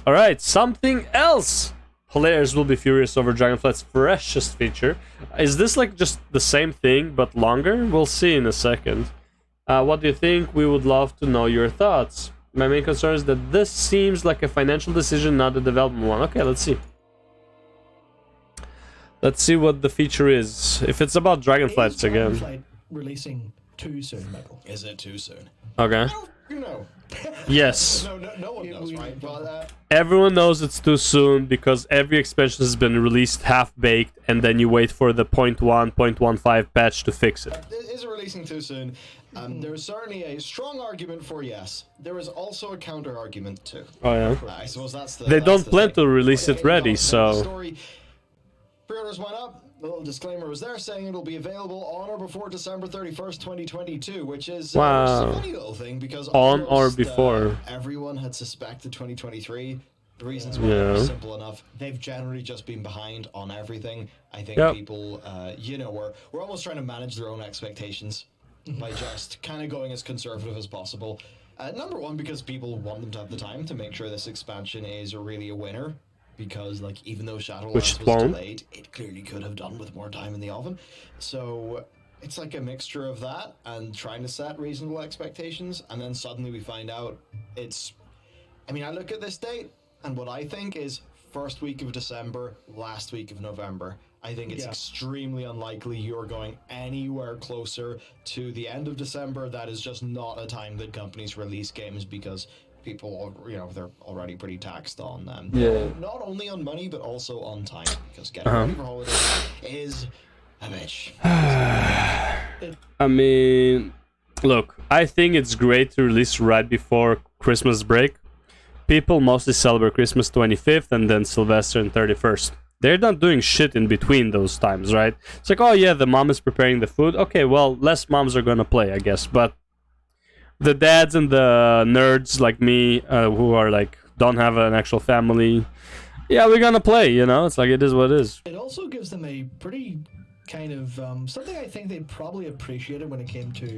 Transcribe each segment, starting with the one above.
Alright, something else! Players will be furious over Dragonflight's freshest feature. Is this like just the same thing, but longer? We'll see in a second. What do you think? We would love to know your thoughts. My main concern is that this seems like a financial decision, not a development one. Okay, let's see. Let's see what the feature is. If it's about Dragonflights again. Dragonflight releasing too soon, Michael? Is it too soon? Okay. You know. Yes. No one knows, right? But, Everyone knows it's too soon because every expansion has been released half-baked and then you wait for the 0.1, 0.15 patch to fix it. is it releasing too soon? There is certainly a strong argument for yes. There is also a counter argument too. Oh yeah. I suppose that's the. They don't plan thing. to release it ready, The so... story, pre-orders went up. The little disclaimer was there saying it'll be available on or before December 31st, 2022, which is Wow. a funny little thing because On or almost, before. Everyone had suspected 2023. The reasons Yeah. were simple enough. They've generally just been behind on everything. I think Yep. people, we're almost trying to manage their own expectations by just kind of going as conservative as possible. Number one, because people want them to have the time to make sure this expansion is really a winner. Because, like, even though Shadowlands Which was won't. delayed, it clearly could have done with more time in the oven. So it's like a mixture of that and trying to set reasonable expectations, and then suddenly we find out it's... I mean, I look at this date, and what I think is first week of December, last week of November. I think it's extremely unlikely you're going anywhere closer to the end of December. That is just not a time that companies release games because... people, they're already pretty taxed on not only on money but also on time because getting ready for holidays is a bitch. I mean, look, I think it's great to release right before Christmas break. People mostly celebrate Christmas 25th and then Sylvester and 31st. They're not doing shit in between those times, right? It's like, oh yeah, the mom is preparing the food. Okay, well, less moms are gonna play, I guess, but the dads and the nerds like me who are like don't have an actual family, yeah, we're gonna play, it's like it is what it is. It also gives them a pretty kind of something I think they probably appreciated when it came to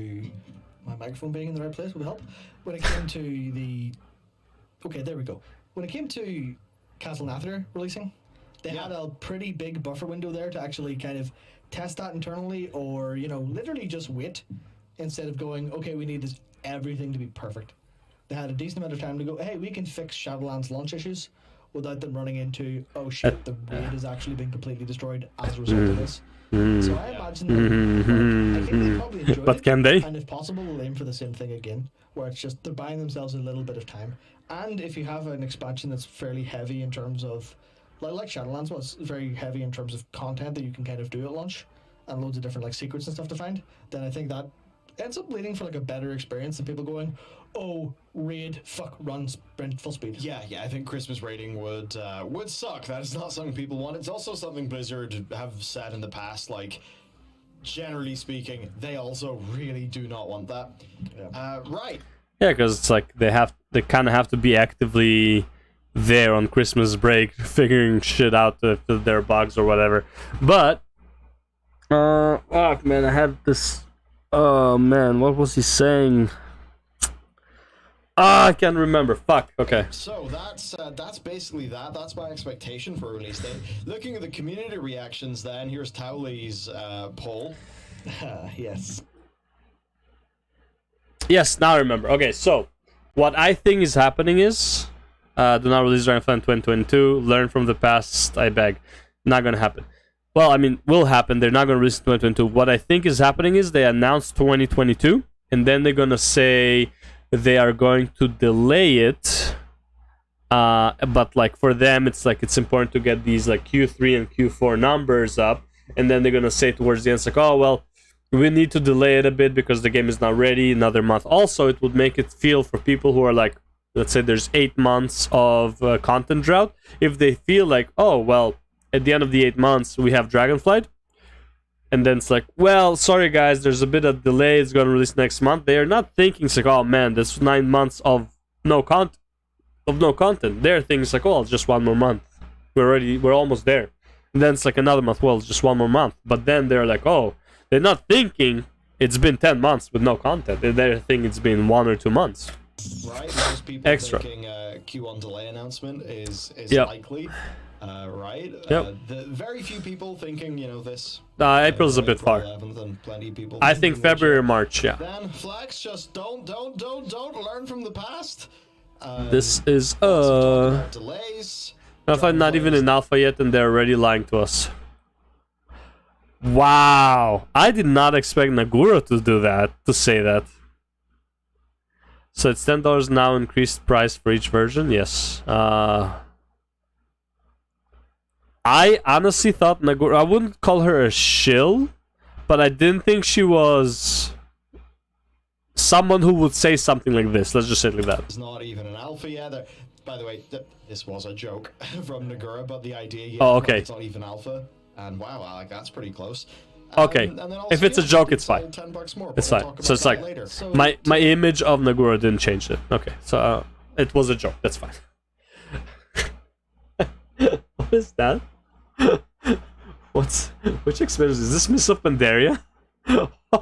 my microphone being in the right place would help. When it came to the there we go. When it came to Castle Nathir releasing, they had a pretty big buffer window there to actually kind of test that internally, or literally just wait instead of going, okay, we need everything to be perfect. They had a decent amount of time to go, hey, we can fix Shadowlands launch issues without them running into, oh shit, the raid has actually been completely destroyed as a result of this. So I imagine that, I think they probably enjoyed But it, can they? and if possible, we'll aim for the same thing again, where it's just they're buying themselves a little bit of time. And if you have an expansion that's fairly heavy in terms of, like Shadowlands was very heavy in terms of content that you can kind of do at launch, and loads of different like secrets and stuff to find, then I think that ends up leading for like a better experience than people going, oh, raid, fuck, run, sprint, full speed. Yeah, I think Christmas raiding would suck. That is not something people want. It's also something Blizzard have said in the past, like, generally speaking, they also really do not want that. Right. Yeah, because it's like they kind of have to be actively there on Christmas break, figuring shit out if there are bugs or whatever. But, fuck, man, I had this. Oh man, what was he saying? I can't remember. Fuck. Okay. So that's basically that. That's my expectation for release date. Looking at the community reactions, then here's Towley's poll. Yes. Yes, now I remember. Okay, so what I think is happening is, do not release Dragonflight in 2022. Learn from the past, I beg. Not gonna happen. Well, I mean, will happen. They're not going to release 2022. What I think is happening is they announced 2022, and then they're going to say they are going to delay it. But, like, for them, it's like it's important to get these, like, Q3 and Q4 numbers up. And then they're going to say towards the end, it's like, oh, well, we need to delay it a bit because the game is not ready. Another month. Also, it would make it feel for people who are, like, let's say there's 8 months of content drought. If they feel like, oh, well, at the end of the 8 months, we have Dragonflight. And then it's like, well, sorry guys, there's a bit of delay. It's going to release next month. They are not thinking, it's like, oh man, this 9 months of no content. They're thinking, it's like, oh, it's just 1 more month. We're almost there. And then it's like another month. Well, it's just 1 more month. But then they're like, oh, they're not thinking it's been 10 months with no content. They're thinking it's been 1 or 2 months. right? Most people Extra. thinking Q1 delay announcement is Yep. likely, right? Yep. The very few people thinking, you know, this. April's a bit April far. 11th, and plenty of people. I think thinking February or March. March, yeah. Then Flex, just don't learn from the past. This is lots of talk about delays. Alpha not even in alpha yet, and they're already lying to us. Wow, I did not expect Naguro to do that, to say that. So it's $10 now, increased price for each version. Yes. I honestly thought Naguro. I wouldn't call her a shill, but I didn't think she was someone who would say something like this. Let's just say it like that. It's not even an alpha yet. By the way, this was a joke from Nagura, but the idea, yeah, Oh, okay. it's not even alpha. And wow, like that's pretty close. Okay. And then also, If it's a joke, it's fine. $10 more, but It's we'll fine. talk So about it's that like later. So my image of Naguro didn't change it. Okay, so it was a joke. That's fine. What is that? Which expansion is this? Miss of Pandaria?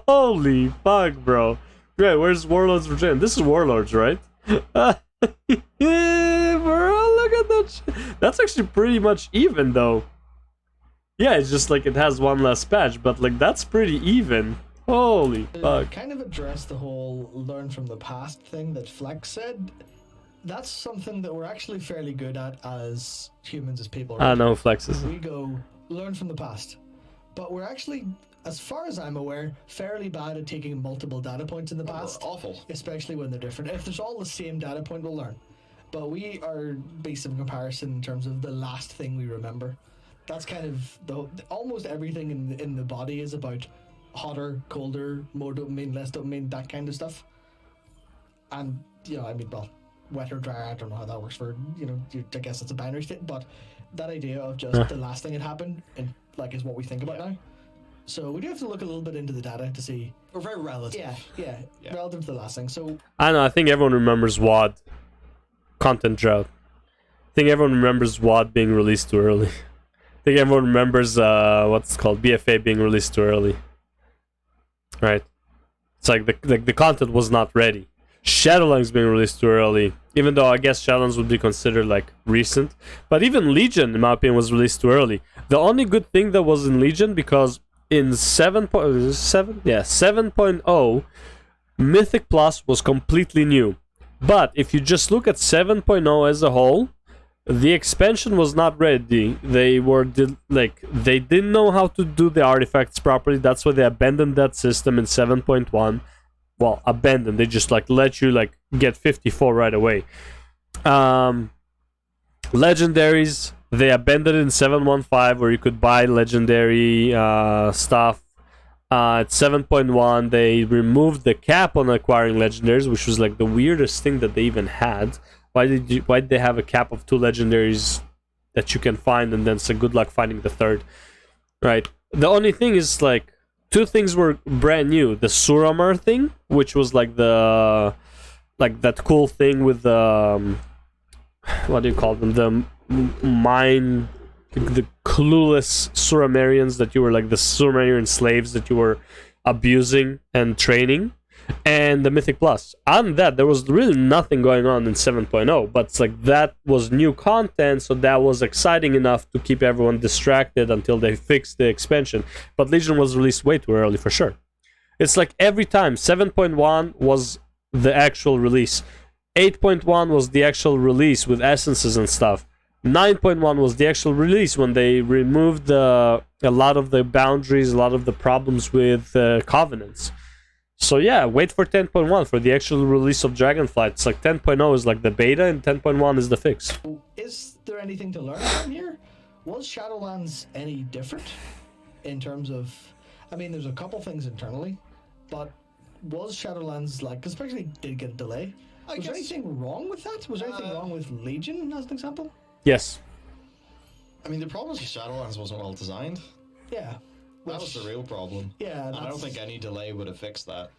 Holy fuck, bro! Great. Where's Warlords Virginia? This is Warlords, right? Bro, look at that. That's actually pretty much even, though. Yeah, it's just like it has one less patch, but like that's pretty even. Holy fuck. Kind of address the whole learn from the past thing that Flex said. That's something that we're actually fairly good at as humans, as people. I know flexes. We go learn from the past, but we're actually, as far as I'm aware, fairly bad at taking multiple data points in the past. Awful. Especially when they're different. If there's all the same data point, we'll learn. But we are based in comparison in terms of the last thing we remember. That's kind of almost everything in the body is about hotter, colder, more dopamine, less dopamine, that kind of stuff. And I mean, well, wetter, drier. I don't know how that works for I guess it's a binary state, but that idea of just the last thing that happened and like is what we think about now. So we do have to look a little bit into the data to see. We're very relative. Yeah, relative to the last thing. So I know. I think everyone remembers WAD. Content drought. I think everyone remembers WAD being released too early. I think everyone remembers what's called BFA being released too early. Right? It's like the content was not ready. Shadowlands being released too early, even though I guess Shadowlands would be considered like recent. But even Legion, in my opinion, was released too early. The only good thing that was in Legion, because in 7.0, Mythic Plus was completely new. But if you just look at 7.0 as a whole, the expansion was not ready. They didn't know how to do the artifacts properly. That's why they abandoned that system in 7.1. Well, abandoned. They just let you get 54 right away. Legendaries, they abandoned it in 7.15, where you could buy legendary stuff. At 7.1, they removed the cap on acquiring legendaries, which was the weirdest thing that they even had. Why did they have a cap of 2 legendaries that you can find, and then it's good luck finding the third? Right. The only thing is 2 things were brand new. The Suramar thing, which was that cool thing with the what do you call them? The clueless Suramarians that you were the Suramarian slaves that you were abusing and training. And the Mythic Plus. On that, there was really nothing going on in 7.0, but it's that was new content, so that was exciting enough to keep everyone distracted until they fixed the expansion. But Legion was released way too early, for sure. It's every time, 7.1 was the actual release. 8.1 was the actual release with essences and stuff. 9.1 was the actual release when they removed a lot of the boundaries, a lot of the problems with covenants. So yeah, wait for 10.1 for the actual release of Dragonflight. It's 10.0 is the beta and 10.1 is the fix. is there anything to learn from here? Was Shadowlands any different in terms of... I mean, there's a couple things internally, but was Shadowlands especially did get a delay. Was there anything wrong with that? Was there anything wrong with Legion, as an example? Yes. I mean, the problem is Shadowlands wasn't well designed. Yeah. That was the real problem. Yeah, and I don't think any delay would have fixed that.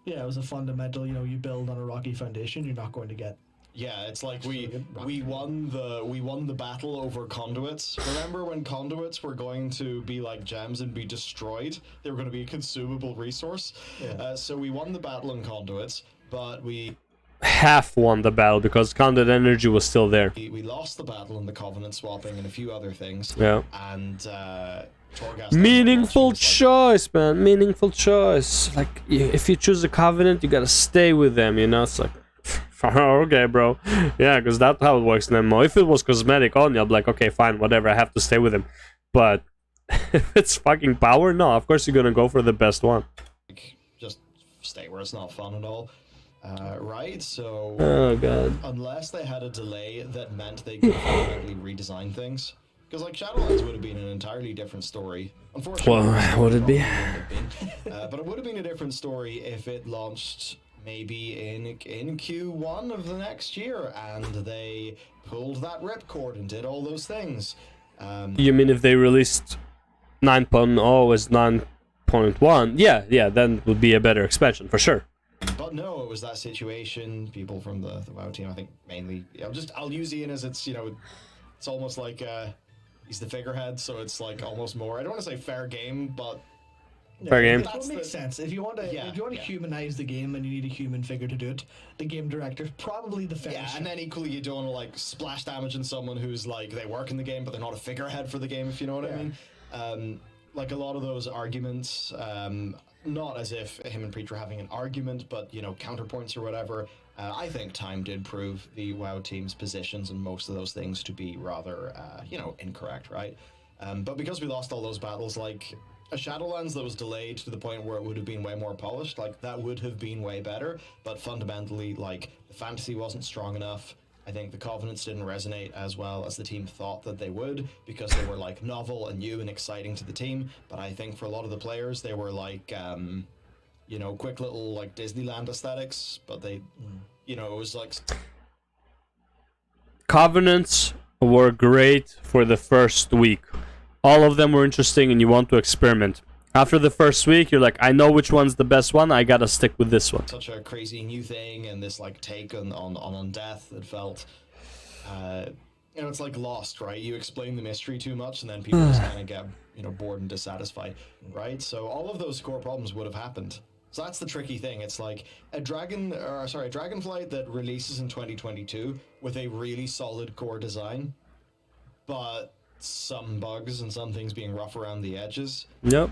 Yeah, it was a fundamental. You build on a rocky foundation, you're not going to get. Yeah, it's we won the battle over conduits. Remember when conduits were going to be like gems and be destroyed? They were going to be a consumable resource. Yeah. So we won the battle on conduits, but we half won the battle because Conduit Energy was still there. We lost the battle in the Covenant swapping and a few other things. Yeah. And Torghast Meaningful choice, man. Meaningful choice. Like, if you choose a Covenant, you gotta stay with them, you know? It's like, okay, bro. Yeah, because that's how it works in MMO. If it was cosmetic only, I'd be like, okay, fine, whatever, I have to stay with him. But if it's fucking power, no, of course you're gonna go for the best one. just stay where it's not fun at all. Right? So, Oh, God. unless they had a delay that meant they could fundamentally redesign things. Because, like, Shadowlands would have been an entirely different story. Unfortunately, Well, would it be? But it would have been a different story if it launched maybe in Q1 of the next year and they pulled that ripcord and did all those things. You mean if they released 9.0 as 9.1? Yeah, then it would be a better expansion, for sure. But no, it was that situation. People from the WoW team, I think mainly. I'll use Ian as it's it's almost like he's the figurehead, so it's like almost more. I don't want to say fair game, but Fair game. That makes sense. If you want to humanize the game and you need a human figure to do it, the game director's probably the fairest. yeah. And then equally, you don't want to like splash damage on someone who's like they work in the game, but they're not a figurehead for the game. If you know what I mean. Like a lot of those arguments, not as if him and Preach were having an argument, but counterpoints or whatever. I think time did prove the WoW team's positions and most of those things to be rather, incorrect, right? But because we lost all those battles, like a Shadowlands that was delayed to the point where it would have been way more polished, like that would have been way better. But fundamentally, like the fantasy wasn't strong enough. I think the Covenants didn't resonate as well as the team thought that they would because they were like novel and new and exciting to the team. But I think for a lot of the players, they were like, quick little like Disneyland aesthetics. But they, it was like Covenants were great for the first week. All of them were interesting and you want to experiment. After the first week, you're like, I know which one's the best one, I gotta stick with this one. such a crazy new thing and this like take on death that felt it's like Lost, right? You explain the mystery too much and then people just kind of get bored and dissatisfied, right? So all of those core problems would have happened. So that's the tricky thing. It's like a Dragonflight that releases in 2022 with a really solid core design, but some bugs and some things being rough around the edges. Yep.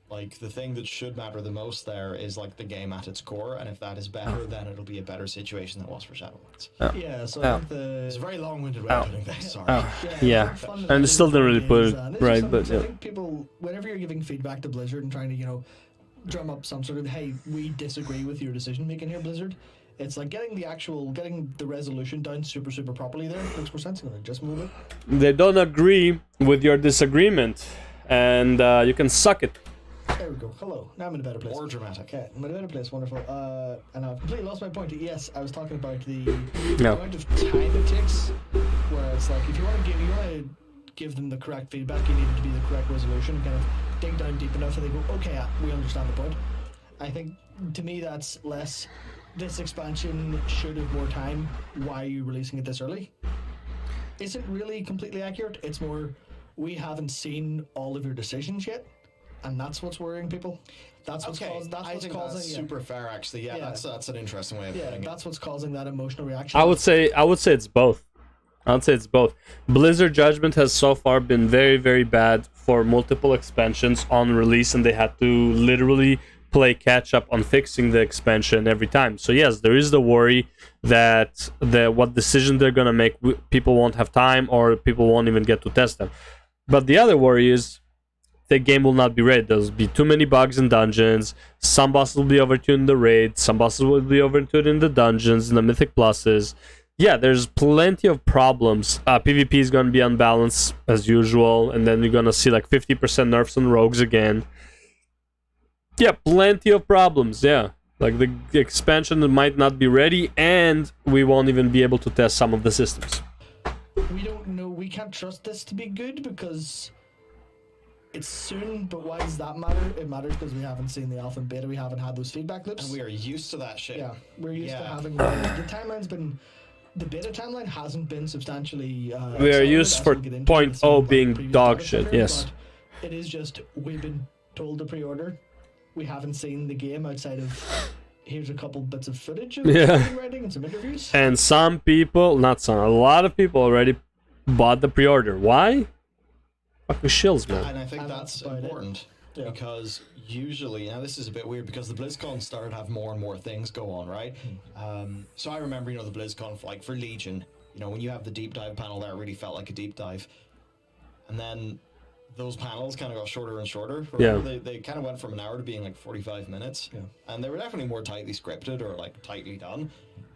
Like, the thing that should matter the most there is, like, the game at its core, and if that is better, then it'll be a better situation than it was for Shadowlands. Yeah, so I think It's a very long-winded way of putting this, sorry. Yeah. And I still didn't really put it right, but I yeah. think people, whenever you're giving feedback to Blizzard and trying to, drum up some sort of, hey, we disagree with your decision-making here, Blizzard, it's like getting the resolution down super, super properly there makes more sense. I'm going to just move it. They don't agree with your disagreement, and you can suck it. There we go. Hello. Now I'm in a better place. More dramatic. Okay, I'm in a better place. Wonderful. And I've completely lost my point. Yes, I was talking about the No. amount of time it takes. Where it's like, if you want to give them the correct feedback, you need it to be the correct resolution. Kind of dig down deep enough, so they go, okay, we understand the point. I think to me that's less. This expansion should have more time. Why are you releasing it this early? Isn't really completely accurate. It's more, we haven't seen all of your decisions yet. And that's what's worrying people. That's what's causing. That's super fair, actually. Yeah, that's an interesting way of putting it. That's what's causing that emotional reaction. I would say it's both. Blizzard Judgment has so far been very, very bad for multiple expansions on release, and they had to literally play catch up on fixing the expansion every time. So yes, there is the worry that what decision they're gonna make, people won't have time, or people won't even get to test them. But the other worry is the game will not be ready. There'll be too many bugs in dungeons. Some bosses will be overtuned in the raid. Some bosses will be overtuned in the dungeons, in the mythic pluses. Yeah, there's plenty of problems. PvP is going to be unbalanced as usual, and then you're going to see like 50% nerfs on rogues again. Yeah, plenty of problems, yeah. Like the expansion might not be ready, and we won't even be able to test some of the systems. We don't know. We can't trust this to be good because it's soon, but why does that matter? It matters because we haven't seen the alpha and beta. We haven't had those feedback loops. And we are used to that shit. Yeah, we're used to having the timeline's been. The beta timeline hasn't been substantially. We are used for 0.0 being dog shit. Yes. It is just we've been told to pre-order. We haven't seen the game outside of here's a couple bits of footage of Yeah. writing and some interviews. And some people, not some, a lot of people already bought the pre-order. Why? Fucking shills, man. And I think And that's that's about it. important Yeah. because usually, now this is a bit weird because the BlizzCon started to have more and more things go on, right? So I remember, the BlizzCon, like for Legion, when you have the deep dive panel there, it really felt like a deep dive. And then those panels kind of got shorter and shorter. Remember, Yeah. they kind of went from an hour to being like 45 minutes. Yeah. And they were definitely more tightly scripted or like tightly done.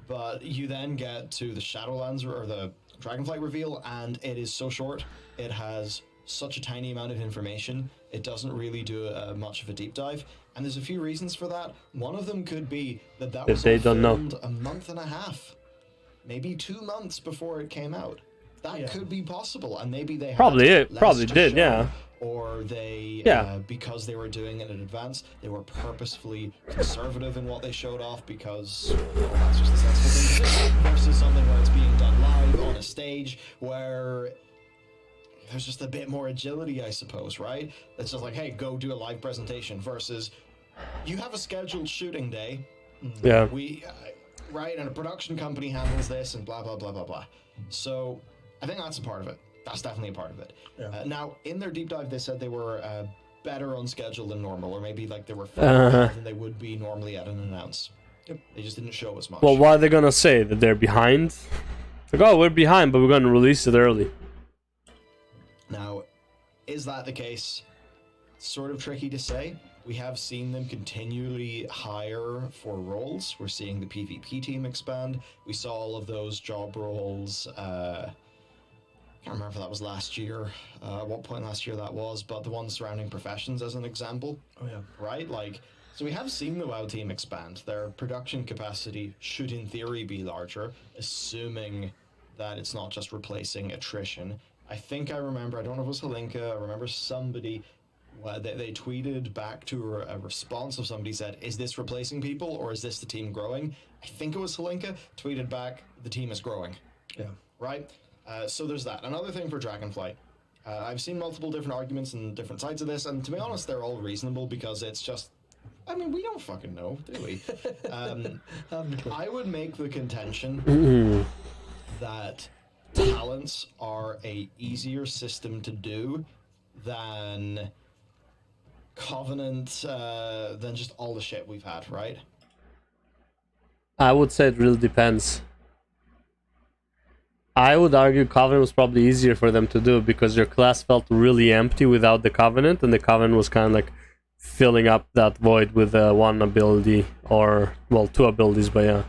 But you then get to the Shadowlands or the Dragonflight reveal, and it is so short. It has such a tiny amount of information. It doesn't really do much of a deep dive. And there's a few reasons for that. One of them could be that was they all don't know. filmed a month and a half, maybe 2 months before it came out. That Yeah. could be possible, and maybe they had Probably it. less Probably to did, show, yeah. Or they, Yeah. because they were doing it in advance, they were purposefully conservative in what they showed off because that's just the sensible thing to do. Versus something where it's being done live on a stage where there's just a bit more agility, I suppose, right? It's just like, hey, go do a live presentation versus you have a scheduled shooting day. Yeah. We, right, and a production company handles this and blah, blah, blah, blah, blah. So I think that's a part of it. That's definitely a part of it. Yeah. Now, in their deep dive, they said they were better on schedule than normal, or maybe like they were further than they would be normally at an announce. Yep. They just didn't show as much. Well, what are they gonna say? That they're behind? Like, oh, we're behind, but we're gonna release it early. Now, is that the case? Sort of tricky to say. We have seen them continually hire for roles. We're seeing the PvP team expand. We saw all of those job roles. I can't remember if that was last year, at what point last year that was, but the ones surrounding professions as an example, Oh yeah. right? Like, so we have seen the WoW team expand. Their production capacity should in theory be larger, assuming that it's not just replacing attrition. I think I remember, I don't know if it was Helinka, I remember somebody, they tweeted back to a response of somebody said, is this replacing people or is this the team growing? I think it was Helinka, tweeted back, the team is growing, Yeah. right? So there's that. Another thing for Dragonflight. I've seen multiple different arguments and different sides of this, and to be honest, they're all reasonable because it's just, I mean, we don't fucking know, do we? I would make the contention that talents are a easier system to do than Covenant, than just all the shit we've had, right? I would say it really depends. I would argue Covenant was probably easier for them to do because your class felt really empty without the Covenant, and the Covenant was kind of like filling up that void with one ability, or, well, two abilities, but yeah.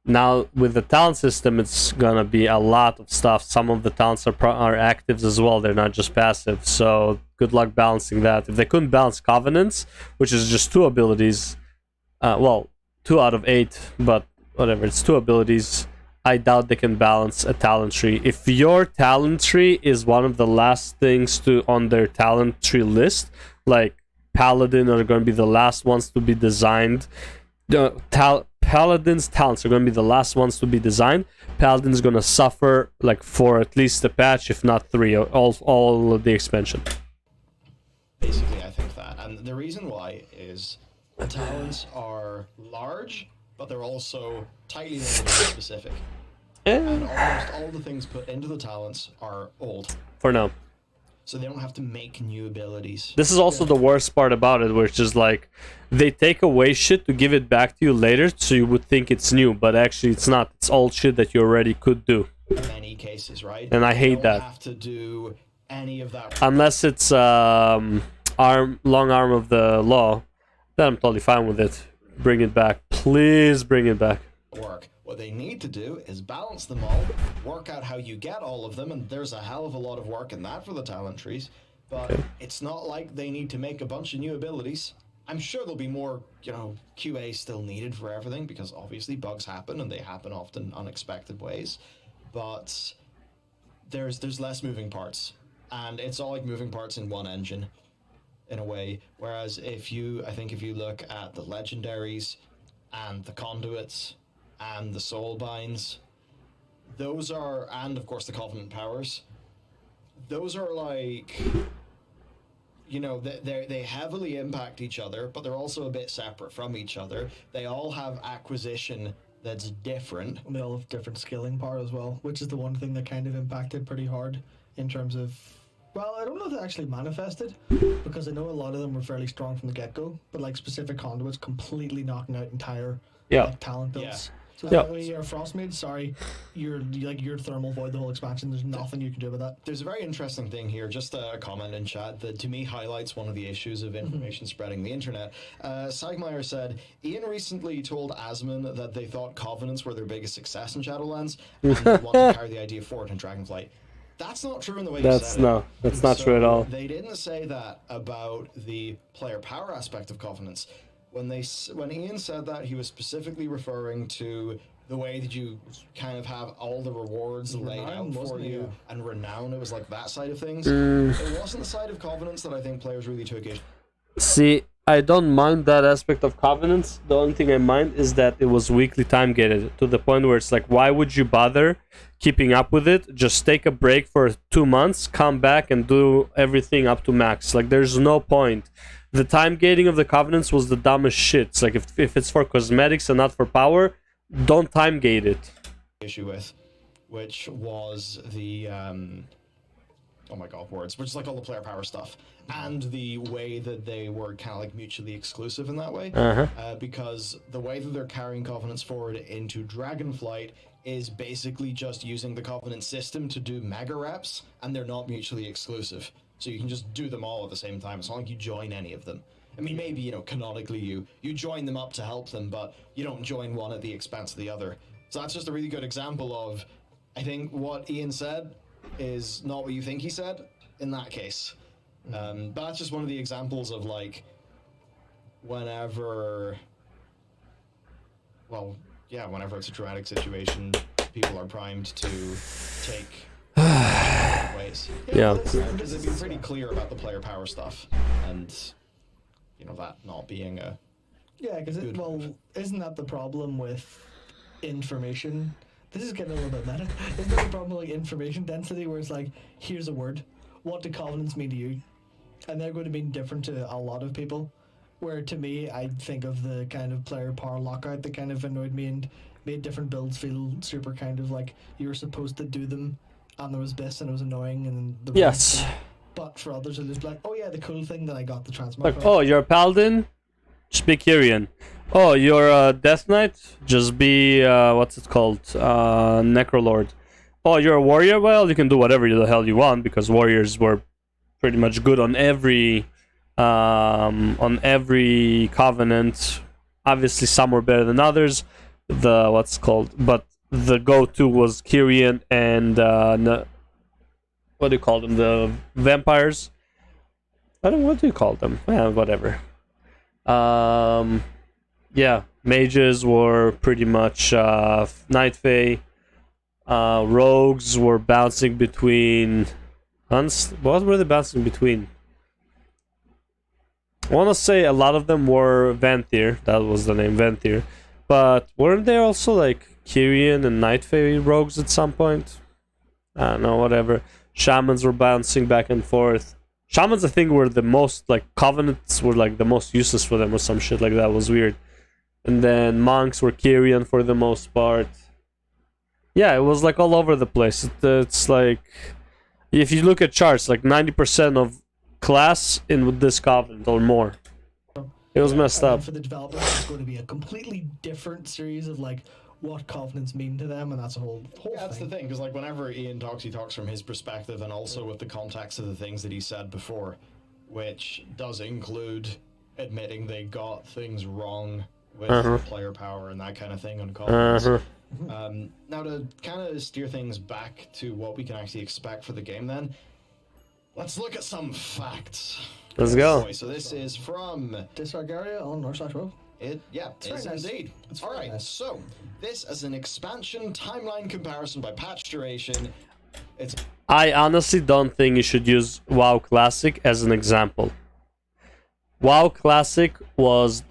Now, with the talent system, it's gonna be a lot of stuff. Some of the talents are actives as well, they're not just passive, so good luck balancing that. If they couldn't balance Covenants, which is just two abilities, well, 2 out of 8, but whatever, it's 2 abilities, I doubt they can balance a talent tree. If your talent tree is one of the last things on their talent tree list, like Paladin are going to be the last ones to be designed, Paladin's talents are going to be the last ones to be designed. Paladin's going to suffer like for at least a patch, if not 3, all of the expansion. Basically, I think that. And the reason why is the talents are large, but they're also tightly limited and specific. And almost all the things put into the talents are old. For now. So they don't have to make new abilities. This is also the worst part about it, which is like they take away shit to give it back to you later, so you would think it's new, but actually it's not. It's old shit that you already could do. In many cases, right? And I hate you that. don't have to do any of that. Unless it's long arm of the law, then I'm totally fine with it. Bring it back. Please bring it back. Work. What they need to do is balance them all, work out how you get all of them, and there's a hell of a lot of work in that for the talent trees. But it's not like they need to make a bunch of new abilities. I'm sure there'll be more, QA still needed for everything, because obviously bugs happen, and they happen often unexpected ways. But there's less moving parts, and it's all like moving parts in one engine, in a way. Whereas I think if you look at the legendaries and the conduits and the soulbinds, those are, and of course the Covenant powers, those are like you know, they heavily impact each other, but they're also a bit separate from each other. They all have acquisition that's different. And they all have different scaling power as well, which is the one thing that kind of impacted pretty hard in terms of. Well, I don't know if it actually manifested, because I know a lot of them were fairly strong from the get-go, but like specific conduits completely knocking out entire like, talent builds. So that way you're Frostmaid, sorry, you're thermal void the whole expansion. There's nothing you can do with that. There's a very interesting thing here, just a comment in chat that to me highlights one of the issues of information spreading the internet. Sagmeyer said, Ian recently told Asmon that they thought Covenants were their biggest success in Shadowlands and they wanted to carry the idea forward in Dragonflight. That's not true in the way you said it. That's not true at all. They didn't say that about the player power aspect of Covenants. When Ian said that, he was specifically referring to the way that you kind of have all the rewards laid out for you, and renown. It was like that side of things. It wasn't the side of Covenants that I think players really took issue. See, I don't mind that aspect of Covenants. The only thing I mind is that it was weekly time gated to the point where it's like, why would you bother keeping up with it? Just take a break for 2 months, come back and do everything up to max. Like, there's no point. The time gating of the Covenants was the dumbest shit. It's like, if it's for cosmetics and not for power, don't time gate it. Issue with, which was the oh my god, words, which is like all the player power stuff, and the way that they were kind of like mutually exclusive in that way, because the way that they're carrying Covenants forward into Dragonflight is basically just using the Covenant system to do mega reps, and they're not mutually exclusive. So you can just do them all at the same time. It's not like you join any of them. I mean, maybe, you know, canonically you join them up to help them, but you don't join one at the expense of the other. So that's just a really good example of, I think what Ian said is not what you think he said in that case. But that's just one of the examples of, like, whenever it's a dramatic situation, people are primed to take ways. Yeah. Because they've been pretty clear about the player power stuff, and, you know, that not being a... Yeah, because, isn't that the problem with information? This is getting a little bit meta. Isn't that the problem with like, information density, where it's like, here's a word, what do Covenants mean to you? And they're going to mean different to a lot of people. Where to me, I think of the kind of player power lockout that kind of annoyed me and made different builds feel super kind of like you were supposed to do them, and there was this, and it was annoying, and the but for others, it was like, oh yeah, the cool thing that I got the transmog. Like, oh, you're a paladin? Just be Kyrian. Oh, you're a Death Knight? Just be, what's it called? Necrolord. Oh, you're a warrior? Well, you can do whatever the hell you want, because warriors were pretty much good on every Covenant. Obviously, some were better than others. But the go-to was Kyrian and, what do you call them? The vampires? What do you call them? Whatever. Yeah, mages were pretty much Night Fae. Rogues were bouncing between... What were they bouncing between? I want to say a lot of them were Vanthyr. That was the name, Vanthyr. But weren't there also like Kyrian and Night Fae rogues at some point? I don't know, whatever. Shamans were bouncing back and forth. Shamans, I think, were the most, like, Covenants were, like, the most useless for them or some shit like that. It was weird. And then monks were Kyrian for the most part. Yeah, it was, like, all over the place. It's, like, if you look at charts, like, 90% of class in this Covenant or more. It was messed up. For the developers, it's going to be a completely different series of, like, what Covenants mean to them, and that's a whole that's thing. The thing, because like whenever Ian talks, he talks from his perspective and also with the context of the things that he said before, which does include admitting they got things wrong with player power and that kind of thing on Covenants. Now to kind of steer things back to what we can actually expect for the game then, let's look at some facts. Let's go. So this is from Disargaria on North/Row. It is nice. indeed. All right, nice. So this is an expansion timeline comparison by patch duration. I honestly don't think you should use WoW Classic as an example. WoW Classic was...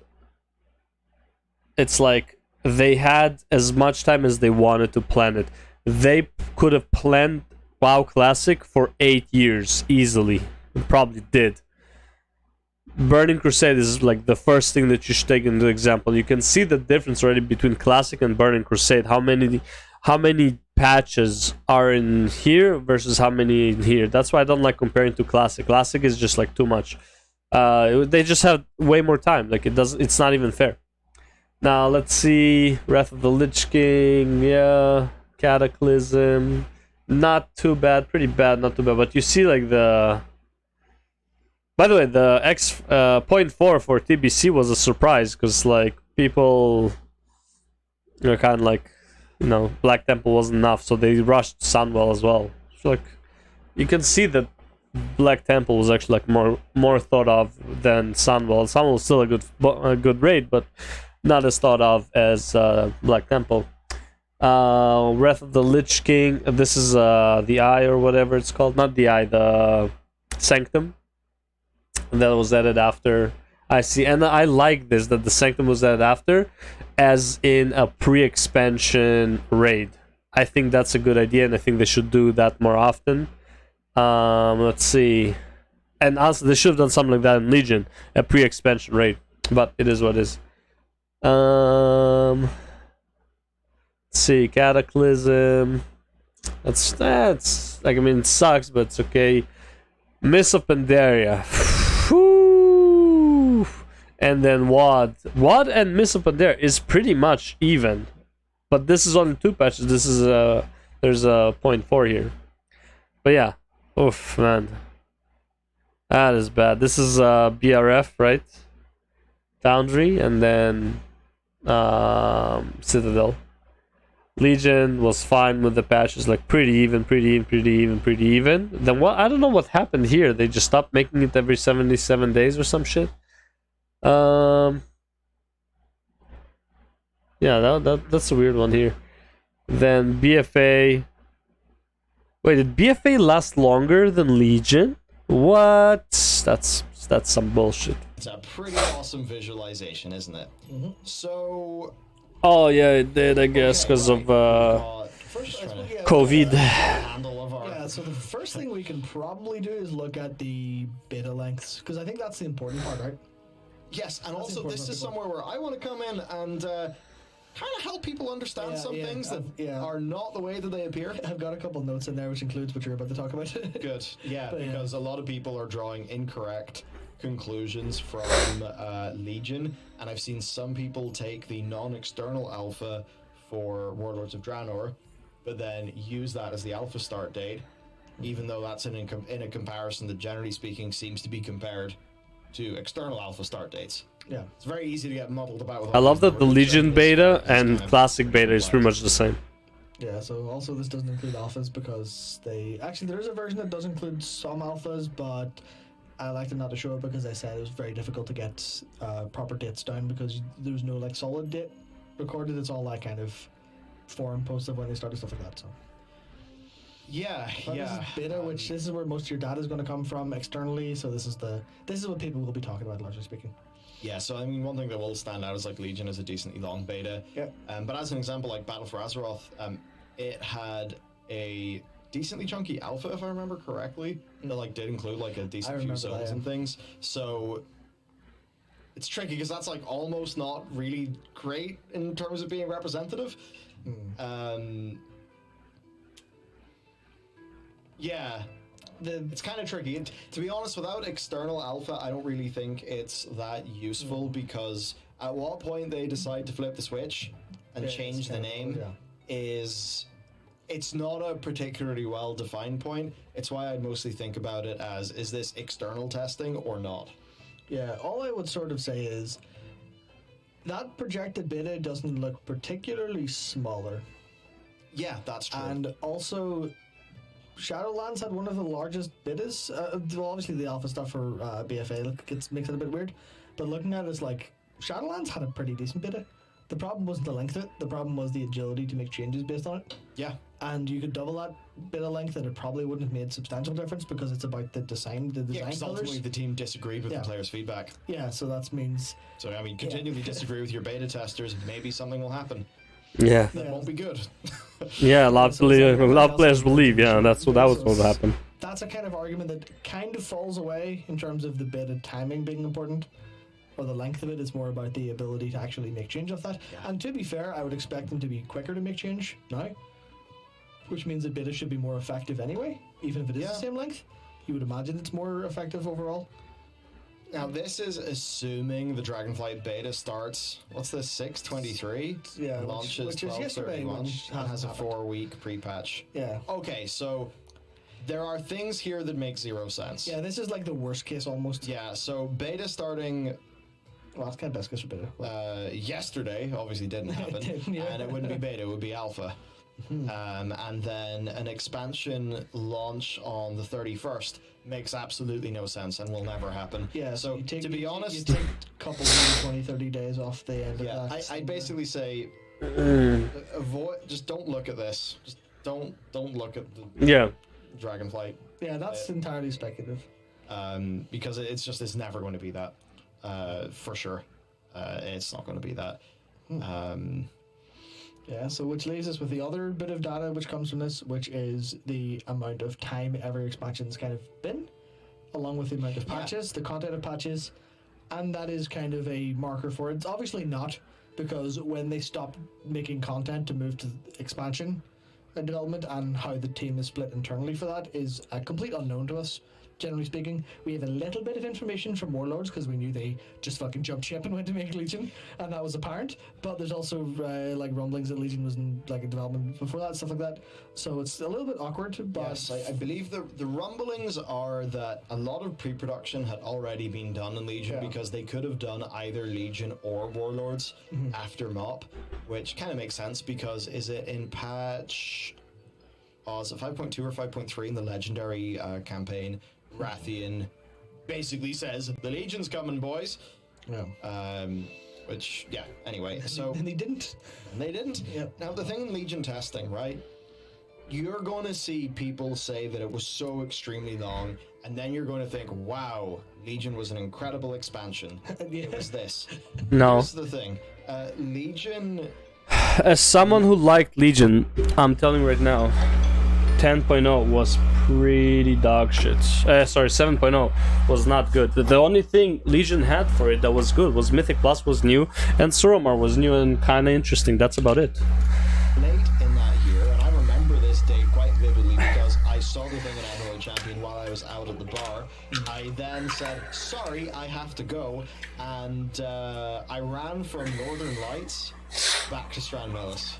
It's like they had as much time as they wanted to plan it. They could have planned WoW Classic for 8 years easily. They probably did. Burning Crusade is like the first thing that you should take into example. You can see the difference already between Classic and Burning Crusade. How many patches are in here versus how many in here. That's why I don't like comparing to Classic. Classic is just like too much. They just have way more time. Like it's not even fair. Now let's see. Wrath of the Lich King, yeah. Cataclysm, not too bad. Pretty bad, not too bad. But you see like the. By the way, the X 0.4 for TBC was a surprise because like people, kind of like, Black Temple wasn't enough, so they rushed Sunwell as well. So like, you can see that Black Temple was actually like more thought of than Sunwell. Sunwell was still a good raid, but not as thought of as Black Temple. Wrath of the Lich King. This is the Eye or whatever it's called. Not the Eye, the Sanctum. That was added after. I see, and I like this that the Sanctum was added after, as in a pre-expansion raid. I think that's a good idea, and I think they should do that more often. Let's see, and also they should have done something like that in Legion, a pre-expansion raid. But it is what it is. Let's see, Cataclysm. That's like, I mean, it sucks, but it's okay. Miss of Pandaria. And then WAD and Miss of Pandaria is pretty much even, but this is only 2 patches. This is there's a 0.4 here, but yeah, oof, man, that is bad. This is BRF, right? Foundry, and then Citadel. Legion was fine with the patches, like pretty even. Then what? I don't know what happened here. They just stopped making it every 77 days or some shit. Yeah, that's a weird one here. Then BFA. Wait, did BFA last longer than Legion? What? That's some bullshit. It's a pretty awesome visualization, isn't it? Mm-hmm. So. Oh yeah, it did, I guess, because of COVID. Yeah, so the first thing we can probably do is look at the beta lengths, because I think that's the important part, right? Yes, and also this is somewhere where I want to come in and kind of help people understand things that are not the way that they appear. I've got a couple notes in there, which includes what you're about to talk about. Good, yeah, because a lot of people are drawing incorrect conclusions from Legion, and I've seen some people take the non-external alpha for Warlords of Draenor, but then use that as the alpha start date, even though that's in a comparison that, generally speaking, seems to be compared to external alpha start dates. Yeah, it's very easy to get muddled about with. I love that the Legion beta and Classic beta is pretty much the same. Yeah, so also this doesn't include alphas because there is a version that does include some alphas, but I liked it not to show it because I said it was very difficult to get proper dates down because there's no like solid date recorded. It's all that kind of forum posts of when they started, stuff like that. So yeah. This is beta, which this is where most of your data is going to come from externally. So this is what people will be talking about, largely speaking. Yeah, so I mean, one thing that will stand out is like Legion is a decently long beta. Yeah. But as an example, like Battle for Azeroth, it had a decently chunky alpha, if I remember correctly, that like did include like a decent few zones and things. So it's tricky because that's like almost not really great in terms of being representative. Yeah, it's kind of tricky. To be honest, without external alpha, I don't really think it's that useful because at what point they decide to flip the switch and change the name it's not a particularly well-defined point. It's why I'd mostly think about it as, is this external testing or not? Yeah, all I would sort of say is that projected beta doesn't look particularly smaller. Yeah, that's true. And also, Shadowlands had one of the largest betas. Well, obviously the alpha stuff for BFA makes it a bit weird, but looking at it, it's like Shadowlands had a pretty decent beta. The problem wasn't the length of it, the problem was the agility to make changes based on it. Yeah. And you could double that beta length and it probably wouldn't have made substantial difference because it's about the design because ultimately the team disagreed with the players' feedback. Yeah, so that means... So, I mean, continually disagree with your beta testers, maybe something will happen. Yeah. That won't be good. Yeah, a lot of players will leave, yeah, that was what will happen. That's that's a kind of argument that kind of falls away in terms of the beta timing being important, or the length of it. It's more about the ability to actually make change of that. Yeah. And to be fair, I would expect them to be quicker to make change now, which means that beta should be more effective anyway, even if it is the same length. You would imagine it's more effective overall. Now, this is assuming the Dragonflight beta starts, what's this, 6/23? Yeah, Launches which is yesterday, 12/31, which and has a hasn't happened. 4-week pre-patch. Yeah. Okay, so there are things here that make zero sense. Yeah, this is like the worst case almost. Yeah, so beta starting Well, that's kind of best case for beta. yesterday obviously didn't happen, didn't, yeah. and it wouldn't be beta, it would be alpha. And then an expansion launch on the 31st makes absolutely no sense and will never happen. Yeah, So you take, to be you honest, take a couple of 20, 30 days off the end yeah, of that. I'd basically say avoid. Just don't look at this. Just don't look at the Yeah. Dragonflight. Yeah, that's entirely speculative. Because it's never going to be that. For sure, it's not going to be that. Yeah, so which leaves us with the other bit of data which comes from this, which is the amount of time every expansion's kind of been, along with the amount of patches, the content of patches, and that is kind of a marker for it. It's obviously not, because when they stop making content to move to expansion development, and how the team is split internally for that is a complete unknown to us. Generally speaking, we have a little bit of information from Warlords because we knew they just fucking jumped ship and went to make Legion, and that was apparent. But there's also like rumblings that Legion was in like a development before that, stuff like that. So it's a little bit awkward. But Yes, I believe the rumblings are that a lot of pre-production had already been done in Legion because they could have done either Legion or Warlords after MOP, which kind of makes sense because is it in patch? Oh, is it 5.2 or 5.3 in the Legendary campaign? Rathian basically says the Legion's coming, boys. yeah, Which anyway, so and they didn't. they didn't. Yep. Now the thing in Legion testing, right? You're going to see people say that it was so extremely long, and then you're going to think, "Wow, Legion was an incredible expansion." It was this. No. Here's the thing, Legion. As someone who liked Legion, I'm telling you right now, 10.0 was pretty dog shit. Sorry, 7.0 was not good. The only thing Legion had for it that was good was Mythic Plus was new, and Suromar was new and kind of interesting. That's about it. Late in that year, and I remember this day quite vividly because I saw the thing in Heavyweight Champion while I was out at the bar. I then said, "Sorry, I have to go," and I ran from Northern Lights back to Stranmillis.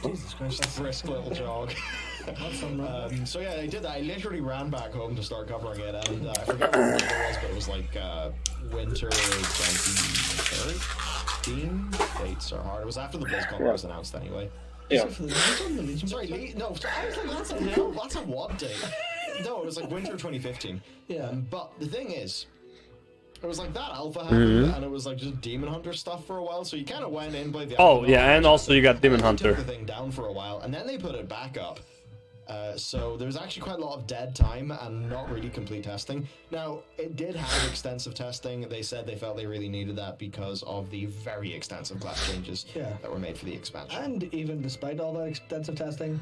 Jesus Christ, that's Brisk little jog. that's some So yeah, I did that. I literally ran back home to start covering it, and I forget what it was, but it was like winter 2013. Dates are hard. It was after the BlizzCon was announced, anyway. Yeah. for the Legion. Sorry, no. I was like, that's a what date? No, it was like winter 2015. Yeah. But the thing is, it was like that alpha happened, and it was like just Demon Hunter stuff for a while. So you kind of went in, played the alpha. Oh yeah, and also you got Demon They Hunter. took the thing down for a while, and then they put it back up. So there was actually quite a lot of dead time and not really complete testing. Now, it did have extensive testing. They said they felt they really needed that because of the very extensive class changes that were made for the expansion. And even despite all that extensive testing,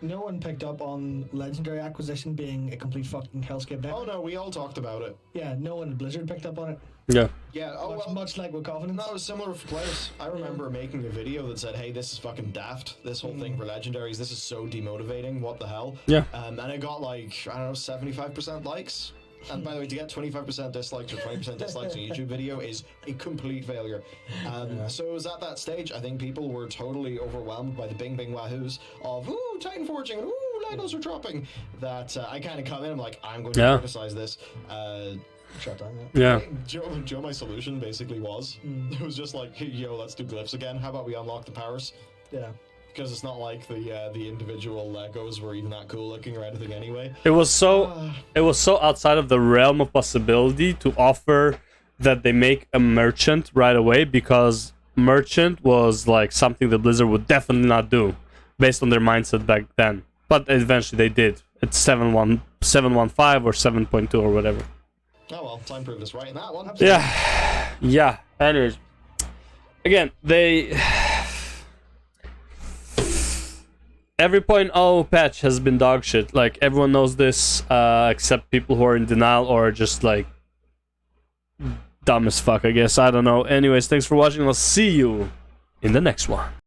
no one picked up on Legendary acquisition being a complete fucking hellscape now. Oh no, we all talked about it. Yeah, no one at Blizzard picked up on it. Yeah. Yeah, oh well. Much like with Confidence. No, it was similar for players. I remember making a video that said, "Hey, this is fucking daft. This whole thing for legendaries. This is so demotivating. What the hell?" Yeah. And it got like 75% likes. And by the way, to get 25% dislikes or 20% dislikes on a YouTube video is a complete failure. So it was at that stage. I think people were totally overwhelmed by the bing bing wahoos of "Ooh, Titan forging," and "Ooh, Legos are dropping." That I kind of come in. I'm like, I'm going to criticize this. Shut down. Yeah. Joe, my solution basically was, it was just like, hey, yo, let's do glyphs again. How about we unlock the powers? Yeah. Because it's not like the individual Legos were even that cool looking or anything anyway. It was so outside of the realm of possibility to offer that they make a merchant right away, because merchant was like something that Blizzard would definitely not do based on their mindset back then. But eventually they did. It's 7.15 or 7.2 or whatever. Oh well, time proved us right in that one. Yeah. Yeah. Anyways. Again, every 0.0 patch has been dog shit. Like, everyone knows this, except people who are in denial or just, like, dumb as fuck, I guess. I don't know. Anyways, thanks for watching. I'll see you in the next one.